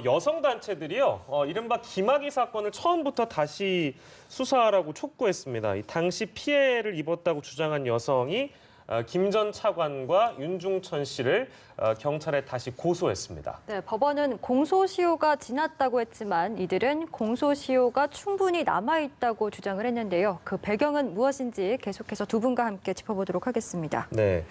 여성 단체들이요, 이른바 김학의 사건을 처음부터 다시 수사하라고 촉구했습니다. 이 당시 피해를 입었다고 주장한 여성이 김 전 차관과 윤중천 씨를 경찰에 다시 고소했습니다. 네, 법원은 공소시효가 지났다고 했지만 이들은 공소시효가 충분히 남아있다고 주장을 했는데요. 그 배경은 무엇인지 계속해서 두 분과 함께 짚어보도록 하겠습니다. 네,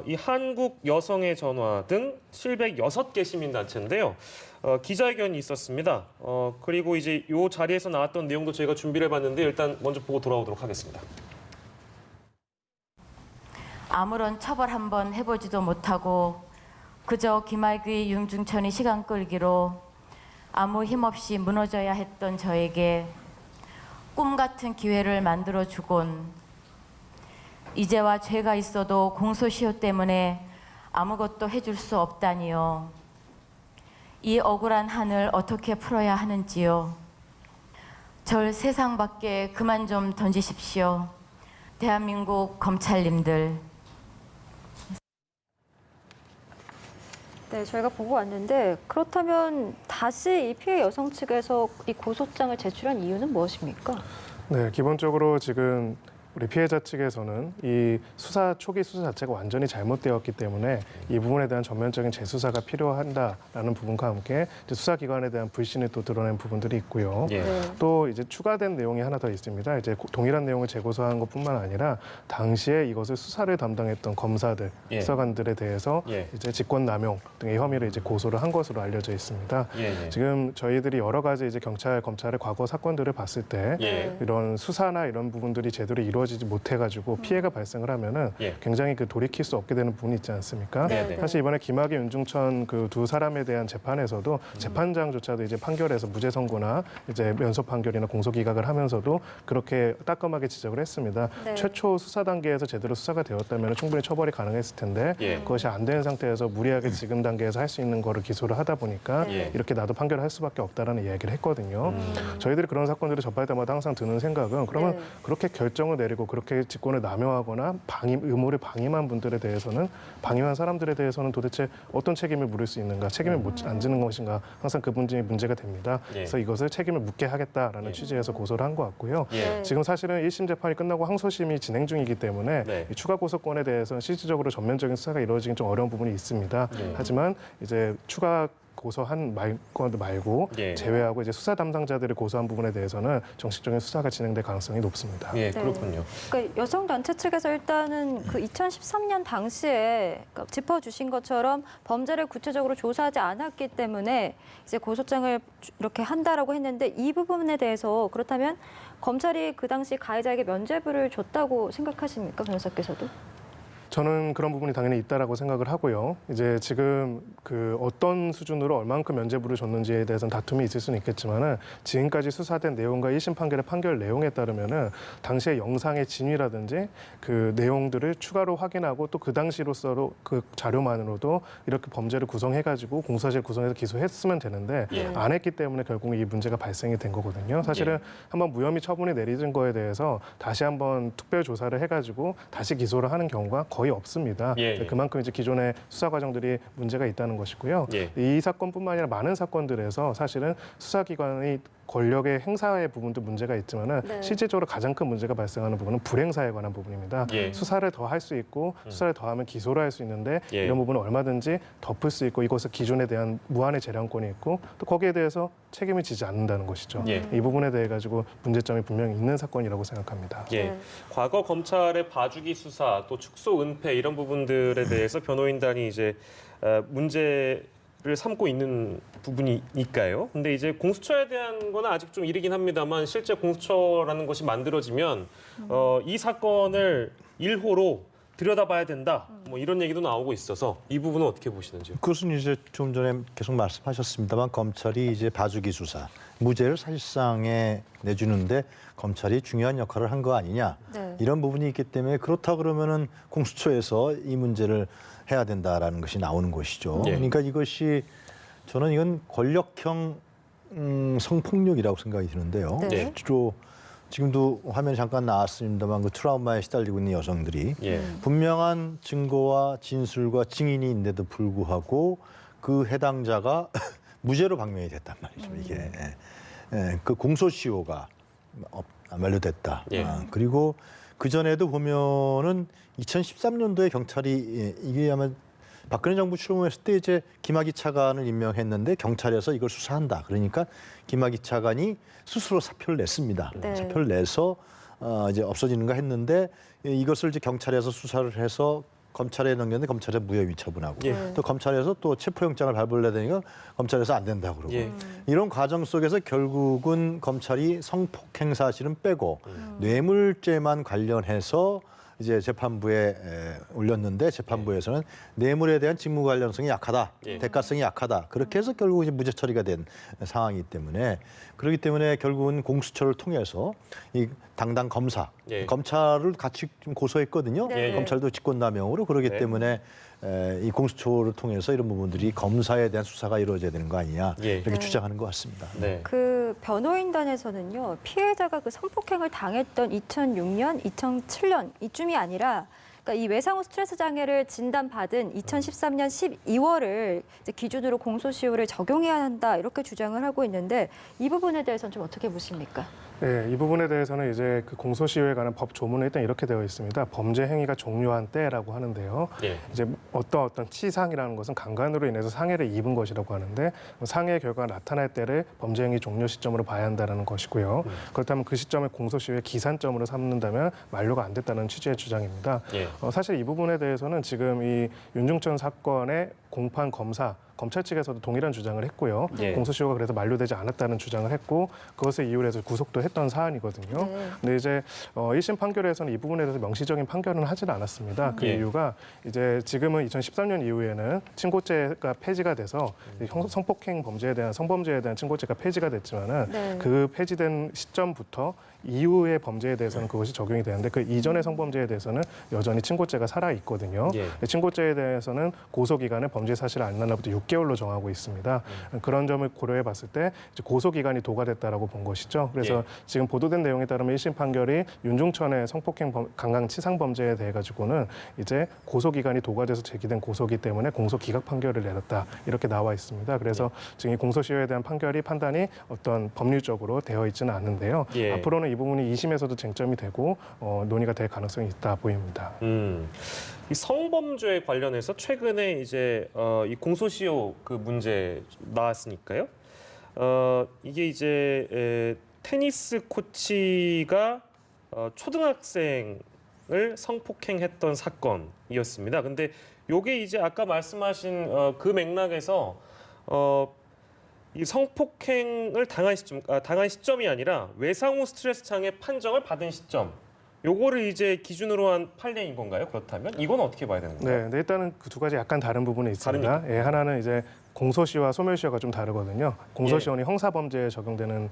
이 한국 여성의 전화 등 706개 시민단체인데요. 기자회견이 있었습니다. 그리고 이제 이 자리에서 나왔던 내용도 저희가 준비를 해봤는데 일단 먼저 보고 돌아오도록 하겠습니다. 아무런 처벌 한번 해보지도 못하고 그저 김학의, 윤중천이 시간 끌기로 아무 힘없이 무너져야 했던 저에게 꿈 같은 기회를 만들어주곤 이제와 죄가 있어도 공소시효 때문에 아무것도 해줄 수 없다니요. 이 억울한 한을 어떻게 풀어야 하는지요. 절 세상 밖에 그만 좀 던지십시오. 대한민국 검찰님들. 네, 저희가 보고 왔는데 그렇다면 다시 이 피해 여성 측에서 이 고소장을 제출한 이유는 무엇입니까? 네, 기본적으로 지금 우리 피해자 측에서는 이 초기 수사 자체가 완전히 잘못되었기 때문에 이 부분에 대한 전면적인 재수사가 필요한다라는 부분과 함께 이제 수사기관에 대한 불신을 또 드러낸 부분들이 있고요. 예. 네. 또 이제 추가된 내용이 하나 더 있습니다. 이제 동일한 내용을 재고소한 것뿐만 아니라 당시에 이것을 수사를 담당했던 검사들, 예. 수사관들에 대해서 예. 이제 직권남용 등의 혐의를 이제 고소를 한 것으로 알려져 있습니다. 예. 지금 저희들이 여러 가지 이제 검찰의 과거 사건들을 봤을 때 예. 이런 수사나 이런 부분들이 제대로 이루어지지 못해가지고 피해가 발생을 하면은 예. 굉장히 그 돌이킬 수 없게 되는 부분이 있지 않습니까? 네. 사실 이번에 김학의, 윤중천 그 두 사람에 대한 재판에서도 재판장조차도 이제 판결에서 무죄 선고나 이제 면소 판결이나 공소 기각을 하면서도 그렇게 따끔하게 지적을 했습니다. 네. 최초 수사 단계에서 제대로 수사가 되었다면 충분히 처벌이 가능했을 텐데 예. 그것이 안 된 상태에서 무리하게 지금 단계에서 할 수 있는 거를 기소를 하다 보니까 네. 이렇게 나도 판결을 할 수밖에 없다라는 이야기를 했거든요. 저희들이 그런 사건들을 접할 때마다 항상 드는 생각은 그러면 네. 그렇게 결정을 내리고 그렇게 직권을 남용하거나 의무를 방임한 분들에 대해서는 방임한 사람들에 대해서는 도대체 어떤 책임을 물을 수 있는가, 책임을 안 지는 것인가 항상 그 문제가 됩니다. 예. 그래서 이것을 책임을 묻게 하겠다라는 예. 취지에서 고소를 한 것 같고요. 예. 지금 사실은 1심 재판이 끝나고 항소심이 진행 중이기 때문에 네. 이 추가 고소권에 대해서는 실질적으로 전면적인 수사가 이루어지긴 좀 어려운 부분이 있습니다. 예. 하지만 이제 추가 고소한 건 말고 예. 제외하고 이제 수사 담당자들을 고소한 부분에 대해서는 정식적인 수사가 진행될 가능성이 높습니다. 예, 네. 그렇군요. 그러니까 여성 단체 측에서 일단은 그 2013년 당시에 그러니까 짚어주신 것처럼 범죄를 구체적으로 조사하지 않았기 때문에 이제 고소장을 이렇게 한다라고 했는데 이 부분에 대해서 그렇다면 검찰이 그 당시 가해자에게 면죄부를 줬다고 생각하십니까, 변호사께서도? 저는 그런 부분이 당연히 있다라고 생각을 하고요. 이제 지금 그 어떤 수준으로 얼만큼 면죄부를 줬는지에 대해서는 다툼이 있을 수는 있겠지만은 지금까지 수사된 내용과 1심 판결의 판결 내용에 따르면은 당시의 영상의 진위라든지 그 내용들을 추가로 확인하고 또 그 당시로서로 그 자료만으로도 이렇게 범죄를 구성해가지고 공소사실 구성해서 기소했으면 되는데 예. 안 했기 때문에 결국 이 문제가 발생이 된 거거든요. 사실은 예. 한번 무혐의 처분이 내려진 거에 대해서 다시 한번 특별 조사를 해가지고 다시 기소를 하는 경우가 거의 없습니다. 예. 그만큼 이제 기존의 수사 과정들이 문제가 있다는 것이고요. 예. 이 사건뿐만 아니라 많은 사건들에서 사실은 수사기관의 권력의 행사의 부분도 문제가 있지만은 네. 실질적으로 가장 큰 문제가 발생하는 부분은 불행사에 관한 부분입니다. 예. 수사를 더 할 수 있고 수사를 더 하면 기소를 할 수 있는데 예. 이런 부분은 얼마든지 덮을 수 있고 이것을 기존에 대한 무한의 재량권이 있고 또 거기에 대해서 책임을 지지 않는다는 것이죠. 예. 이 부분에 대해 가지고 문제점이 분명히 있는 사건이라고 생각합니다. 예. 네. 과거 검찰의 봐주기 수사 또 축소 은폐 이런 부분들에 대해서 변호인단이 이제 문제를 삼고 있는 부분이니까요. 근데 이제 공수처에 대한 거는 아직 좀 이르긴 합니다만 실제 공수처라는 것이 만들어지면 이 사건을 1호로 들여다봐야 된다. 뭐 이런 얘기도 나오고 있어서 이 부분은 어떻게 보시는지요? 그것은 이제 좀 전에 계속 말씀하셨습니다만 검찰이 이제 봐주기 수사, 무죄를 사실상에 내주는데 검찰이 중요한 역할을 한 거 아니냐 네. 이런 부분이 있기 때문에 그렇다 그러면은 공수처에서 이 문제를 해야 된다라는 것이 나오는 것이죠. 예. 그러니까 이것이 저는 이건 권력형 성폭력이라고 생각이 드는데요. 네. 주로 지금도 화면에 잠깐 나왔습니다만 그 트라우마에 시달리고 있는 여성들이 예. 분명한 증거와 진술과 증인이 있는데도 불구하고 그 해당자가 무죄로 방명이 됐단 말이죠. 이게 그 공소시효가 만료됐다. 예. 그리고 그 전에도 보면은 2013년도에 경찰이 이게 아마 박근혜 정부 출범했을 때 이제 김학의 차관을 임명했는데 경찰에서 이걸 수사한다. 그러니까 김학의 차관이 스스로 사표를 냈습니다. 네. 사표를 내서 이제 없어지는가 했는데 이것을 이제 경찰에서 수사를 해서 검찰에 넘겼는데 검찰에 무혐의 처분하고 예. 또 검찰에서 또 체포영장을 발부를 내니까 검찰에서 안 된다고 그러고 예. 이런 과정 속에서 결국은 검찰이 성폭행 사실은 빼고 뇌물죄만 관련해서 이제 재판부에 올렸는데 재판부에서는 뇌물에 대한 직무 관련성이 약하다, 예. 대가성이 약하다. 그렇게 해서 결국 이제 무죄 처리가 된 상황이기 때문에 그렇기 때문에 결국은 공수처를 통해서 이 담당 검사, 예. 검찰을 같이 좀 고소했거든요. 네. 검찰도 직권남용으로 그러기 네. 때문에 이 공수처를 통해서 이런 부분들이 검사에 대한 수사가 이루어져야 되는 거 아니냐 예. 이렇게 네. 주장하는 것 같습니다. 네. 그 변호인단에서는요, 피해자가 그 성폭행을 당했던 2006년, 2007년 이쯤이 아니라, 그러니까 이 외상후 스트레스 장애를 진단받은 2013년 12월을 이제 기준으로 공소시효를 적용해야 한다 이렇게 주장을 하고 있는데 이 부분에 대해서는 좀 어떻게 보십니까? 네, 이 부분에 대해서는 이제 그 공소시효에 관한 법 조문에 일단 이렇게 되어 있습니다. 범죄 행위가 종료한 때라고 하는데요. 예. 이제 어떤 치상이라는 것은 강간으로 인해서 상해를 입은 것이라고 하는데 상해의 결과가 나타날 때를 범죄 행위 종료 시점으로 봐야 한다는 것이고요. 그렇다면 그 시점을 공소시효의 기산점으로 삼는다면 만료가 안 됐다는 취지의 주장입니다. 예. 사실 이 부분에 대해서는 지금 이 윤중천 사건의 공판 검사 검찰 측에서도 동일한 주장을 했고요. 예. 공소시효가 그래서 만료되지 않았다는 주장을 했고 그것을 이유로 해서 구속도 했던 사안이거든요. 네. 근데 이제 1심 판결에서는 이 부분에 대해서 명시적인 판결은 하질 않았습니다. 그 예. 이유가 이제 지금은 2013년 이후에는 친고죄가 폐지가 돼서 성폭행 범죄에 대한 성범죄에 대한 친고죄가 폐지가 됐지만은 네. 그 폐지된 시점부터 이후의 범죄에 대해서는 그것이 적용이 되는데 그 이전의 성범죄에 대해서는 여전히 친고죄가 살아 있거든요. 예. 친고죄에 대해서는 고소 기간을 범죄 사실 안 날로부터 6개월로 정하고 있습니다. 그런 점을 고려해 봤을 때 이제 고소 기간이 도과됐다라고 본 것이죠. 그래서 예. 지금 보도된 내용에 따르면 1심 판결이 윤중천의 성폭행 강간 치상 범죄에 대해 가지고는 이제 고소 기간이 도과돼서 제기된 고소기 때문에 공소 기각 판결을 내렸다 이렇게 나와 있습니다. 그래서 지금 이 공소시효에 대한 판단이 어떤 법률적으로 되어 있지는 않은데요. 예. 앞으로는 이 부분이 2심에서도 쟁점이 되고 논의가 될 가능성이 있다 보입니다. 이 성범죄에 관련해서 최근에 이제 이 공소시효 그 문제 나왔으니까요. 이게 이제 테니스 코치가 초등학생을 성폭행했던 사건이었습니다. 근데 요게 이제 아까 말씀하신 그 맥락에서 이 성폭행을 당한 시점이 아니라 외상후 스트레스 장애 판정을 받은 시점. 요거를 이제 기준으로 한 판례인 건가요? 그렇다면 이건 어떻게 봐야 되는 건가요? 네, 근데 일단은 그 두 가지 약간 다른 부분이 있습니다. 다릅니까? 예, 하나는 이제 공소시효와 소멸시효가 좀 다르거든요. 공소시효는 형사범죄에 적용되는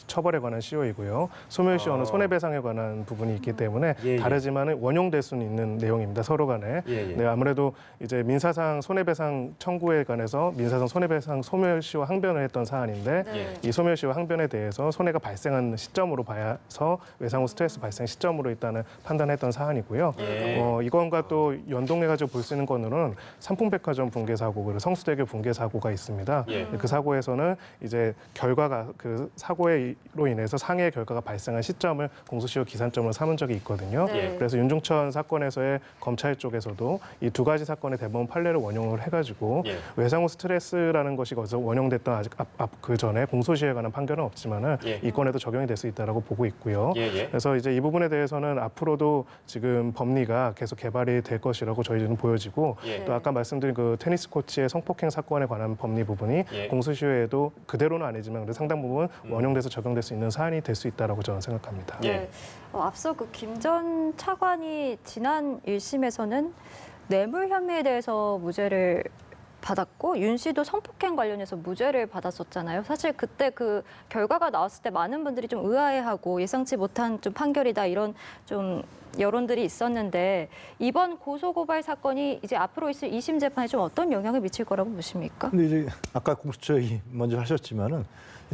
처벌에 관한 시효이고요. 소멸시효는 손해배상에 관한 부분이 있기 때문에 예, 예. 다르지만 원용될 수는 있는 내용입니다. 서로 간에. 예, 예. 네, 아무래도 이제 민사상 손해배상 청구에 관해서 민사상 손해배상 소멸시효 항변을 했던 사안인데 네. 이 소멸시효 항변에 대해서 손해가 발생한 시점으로 봐서 외상후 스트레스 발생 시점으로 일단은 판단했던 사안이고요. 예. 이건과 또 연동해가지고 볼 수 있는 거는 삼풍백화점 붕괴 사고 그리고 성수대교 붕괴 사고가 있습니다. 예. 그 사고에서는 이제 결과가 그 사고로 인해서 상해의 결과가 발생한 시점을 공소시효 기산점으로 삼은 적이 있거든요. 네. 그래서 윤중천 사건에서의 검찰 쪽에서도 이 두 가지 사건의 대법원 판례를 원용을 해가지고 예. 외상후 스트레스라는 것이 거기서 원용됐던 아직 그 전에 공소시효에 관한 판결은 없지만은 예. 이 건에도 적용이 될 수 있다라고 보고 있고요. 예, 예. 그래서 이제 이 부분에 대해서는 앞으로도 지금 법리가 계속 개발이 될 것이라고 저희는 보여지고 예. 또 아까 말씀드린 그 테니스 코치의 성폭행 사건에 관한 법리 부분이 예. 공소시효에도 그대로는 아니지만 그래도 상당 부분 원용돼서 적용될 수 있는 사안이 될 수 있다라고 저는 생각합니다. 예. 네. 앞서 그 김 전 차관이 지난 1심에서는 뇌물 혐의에 대해서 무죄를 받았고 윤 씨도 성폭행 관련해서 무죄를 받았었잖아요. 사실 그때 그 결과가 나왔을 때 많은 분들이 좀 의아해하고 예상치 못한 좀 판결이다 이런 좀 여론들이 있었는데 이번 고소고발 사건이 이제 앞으로 있을 2심 재판에 좀 어떤 영향을 미칠 거라고 보십니까? 근데 이제 아까 공수처 먼저 하셨지만은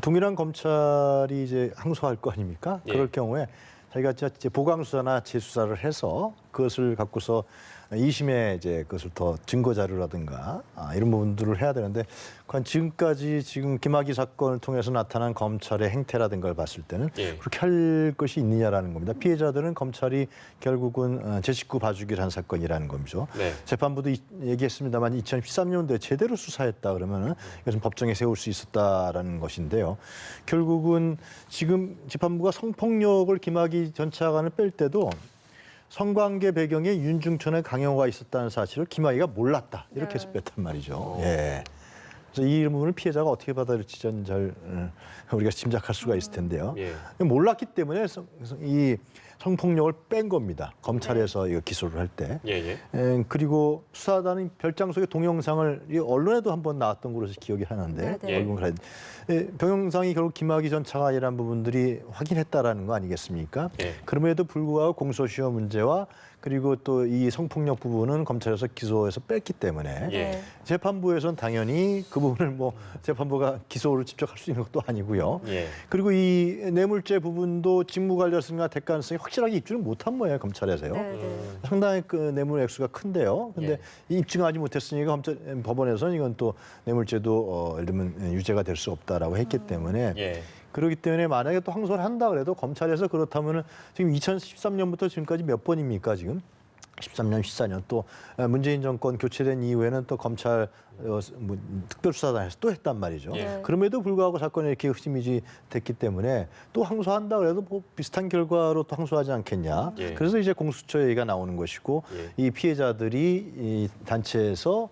동일한 검찰이 이제 항소할 거 아닙니까? 예. 그럴 경우에 자기가 이제 보강 수사나 재수사를 해서 그것을 갖고서 2심에 이제 그것을 더 증거 자료라든가 이런 부분들을 해야 되는데 과연 지금까지 지금 김학의 사건을 통해서 나타난 검찰의 행태라든가 걸 봤을 때는 예. 그렇게 할 것이 있느냐라는 겁니다. 피해자들은 검찰이 결국은 제 식구 봐주기를 한 사건이라는 겁니다. 네. 재판부도 얘기했습니다만 2013년도에 제대로 수사했다 그러면은 이것은 법정에 세울 수 있었다라는 것인데요. 결국은 지금 재판부가 성폭력을 김학의 전 차관을 뺄 때도 성관계 배경에 윤중천의 강요가 있었다는 사실을 김학의가 몰랐다 이렇게 해서 뺐단 말이죠. 예. 그래서 이 부분을 피해자가 어떻게 받아들일지 전 잘 우리가 짐작할 수가 있을 텐데요. 예. 몰랐기 때문에 이 성폭력을 뺀 겁니다. 검찰에서 이거 기소를 할 때. 예, 예. 그리고 수사단은 별장 속의 동영상을 이 언론에도 한번 나왔던 걸로 기억이 하는데 네, 네. 동영상이 결국 김학의 전 차관이라는 부분들이 확인했다라는 거 아니겠습니까? 예. 그럼에도 불구하고 공소시효 문제와 그리고 또 이 성폭력 부분은 검찰에서 기소해서 뺐기 때문에 예. 재판부에서는 당연히 그 부분을 뭐 재판부가 기소를 직접 할 수 있는 것도 아니고요. 예. 그리고 이 뇌물죄 부분도 직무관련성과 대가성이 확실하게 입증을 못한 모양이에요, 검찰에서요. 네, 네. 상당히 그 뇌물 액수가 큰데요. 근데 예. 이 입증하지 못했으니까 법원에서는 이건 또 뇌물죄도 예를 들면 유죄가 될 수 없다라고 했기 때문에 예. 그렇기 때문에 만약에 또 항소를 한다 그래도 검찰에서 그렇다면은 지금 2013년부터 지금까지 몇 번입니까 지금? 13년, 14년 또 문재인 정권 교체된 이후에는 또 검찰 특별수사단에서 또 했단 말이죠. 예. 그럼에도 불구하고 사건이 이렇게 흐지미지 됐기 때문에 또 항소한다 그래도 뭐 비슷한 결과로 또 항소하지 않겠냐. 예. 그래서 이제 공수처 얘기가 나오는 것이고 예. 이 피해자들이 이 단체에서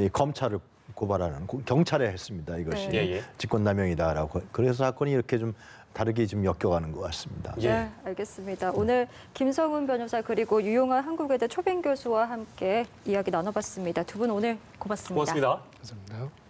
이 검찰을 고발하는 경찰에 했습니다. 이것이 네. 예, 예. 직권남용이다라고. 그래서 사건이 이렇게 좀 다르게 지금 엮여가는 것 같습니다. 예. 네, 알겠습니다. 오늘 김성훈 변호사 그리고 유용한 한국외대 초빙 교수와 함께 이야기 나눠봤습니다. 두 분 오늘 고맙습니다. 고맙습니다. 감사합니다.